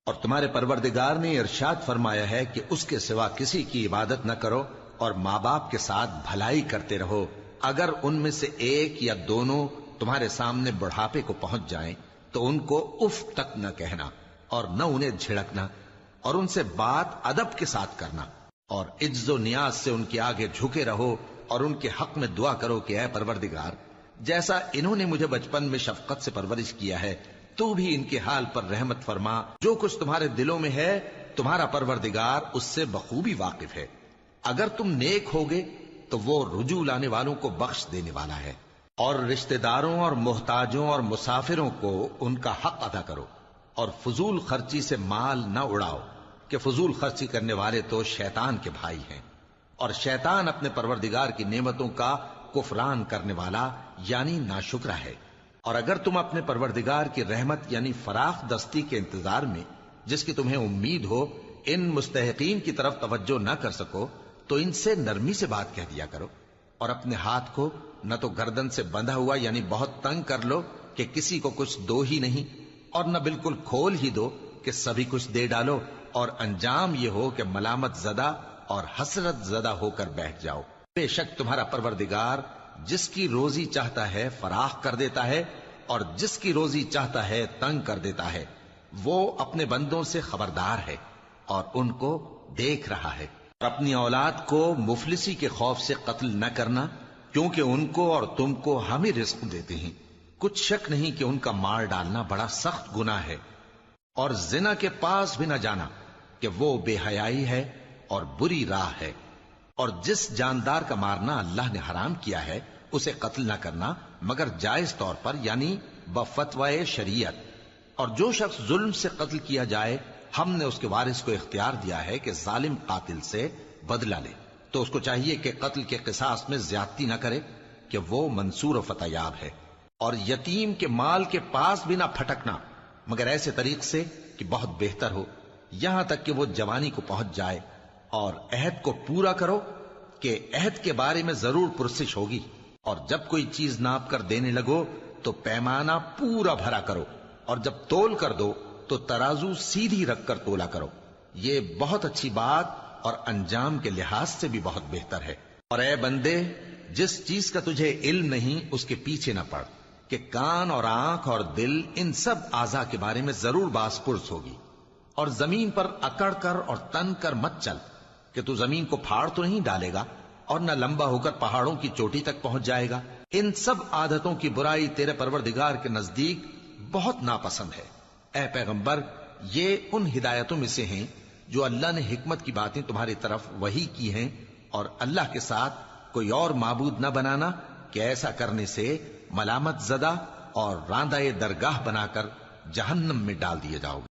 اور تمہارے پروردگار نے ارشاد فرمایا ہے کہ اس کے سوا کسی کی عبادت نہ کرو اور ماں باپ کے ساتھ بھلائی کرتے رہو، اگر ان میں سے ایک یا دونوں تمہارے سامنے بڑھاپے کو پہنچ جائیں تو ان کو اف تک نہ کہنا اور نہ انہیں جھڑکنا، اور ان سے بات ادب کے ساتھ کرنا، اور عجز و نیاز سے ان کے آگے جھکے رہو اور ان کے حق میں دعا کرو کہ اے پروردگار، جیسا انہوں نے مجھے بچپن میں شفقت سے پرورش کیا ہے تو بھی ان کے حال پر رحمت فرما، جو کچھ تمہارے دلوں میں ہے تمہارا پروردگار اس سے بخوبی واقف ہے، اگر تم نیک ہوگے تو وہ رجوع لانے والوں کو بخش دینے والا ہے۔ اور رشتہ داروں اور محتاجوں اور مسافروں کو ان کا حق ادا کرو، اور فضول خرچی سے مال نہ اڑاؤ کہ فضول خرچی کرنے والے تو شیطان کے بھائی ہیں، اور شیطان اپنے پروردگار کی نعمتوں کا کفران کرنے والا یعنی ناشکرا ہے۔ اور اگر تم اپنے پروردگار کی رحمت یعنی فراخ دستی کے انتظار میں جس کی تمہیں امید ہو ان مستحقین کی طرف توجہ نہ کر سکو تو ان سے نرمی سے بات کہہ دیا کرو، اور اپنے ہاتھ کو نہ تو گردن سے بندھا ہوا یعنی بہت تنگ کر لو کہ کسی کو کچھ دو ہی نہیں، اور نہ بالکل کھول ہی دو کہ سبھی کچھ دے ڈالو، اور انجام یہ ہو کہ ملامت زدہ اور حسرت زدہ ہو کر بیٹھ جاؤ۔ بے شک تمہارا پروردگار جس کی روزی چاہتا ہے فراخ کر دیتا ہے اور جس کی روزی چاہتا ہے تنگ کر دیتا ہے، وہ اپنے بندوں سے خبردار ہے اور ان کو دیکھ رہا ہے۔ اور اپنی اولاد کو مفلسی کے خوف سے قتل نہ کرنا، کیونکہ ان کو اور تم کو ہم ہی رزق دیتے ہیں، کچھ شک نہیں کہ ان کا مار ڈالنا بڑا سخت گناہ ہے۔ اور زنا کے پاس بھی نہ جانا کہ وہ بے حیائی ہے اور بری راہ ہے۔ اور جس جاندار کا مارنا اللہ نے حرام کیا ہے اسے قتل نہ کرنا مگر جائز طور پر یعنی بفتوائے شریعت، اور جو شخص ظلم سے قتل کیا جائے ہم نے اس کے وارث کو اختیار دیا ہے کہ ظالم قاتل سے بدلہ لے، تو اس کو چاہیے کہ قتل کے قصاص میں زیادتی نہ کرے کہ وہ منصور و فتح یاب ہے۔ اور یتیم کے مال کے پاس بھی نہ پھٹکنا مگر ایسے طریق سے کہ بہت بہتر ہو، یہاں تک کہ وہ جوانی کو پہنچ جائے، اور عہد کو پورا کرو کہ عہد کے بارے میں ضرور پرسش ہوگی، اور جب کوئی چیز ناپ کر دینے لگو تو پیمانہ پورا بھرا کرو، اور جب تول کر دو تو ترازو سیدھی رکھ کر تولا کرو، یہ بہت اچھی بات اور انجام کے لحاظ سے بھی بہت بہتر ہے۔ اور اے بندے، جس چیز کا تجھے علم نہیں اس کے پیچھے نہ پڑ کہ کان اور آنکھ اور دل ان سب اعضاء کے بارے میں ضرور باس پرس ہوگی۔ اور زمین پر اکڑ کر اور تن کر مت چل کہ تو زمین کو پھاڑ تو نہیں ڈالے گا اور نہ لمبا ہو کر پہاڑوں کی چوٹی تک پہنچ جائے گا، ان سب عادتوں کی برائی تیرے پروردگار کے نزدیک بہت ناپسند ہے۔ اے پیغمبر، یہ ان ہدایتوں میں سے ہیں جو اللہ نے حکمت کی باتیں تمہاری طرف وحی کی ہیں، اور اللہ کے ساتھ کوئی اور معبود نہ بنانا کہ ایسا کرنے سے ملامت زدہ اور راندہ درگاہ بنا کر جہنم میں ڈال دیے جاؤ گے۔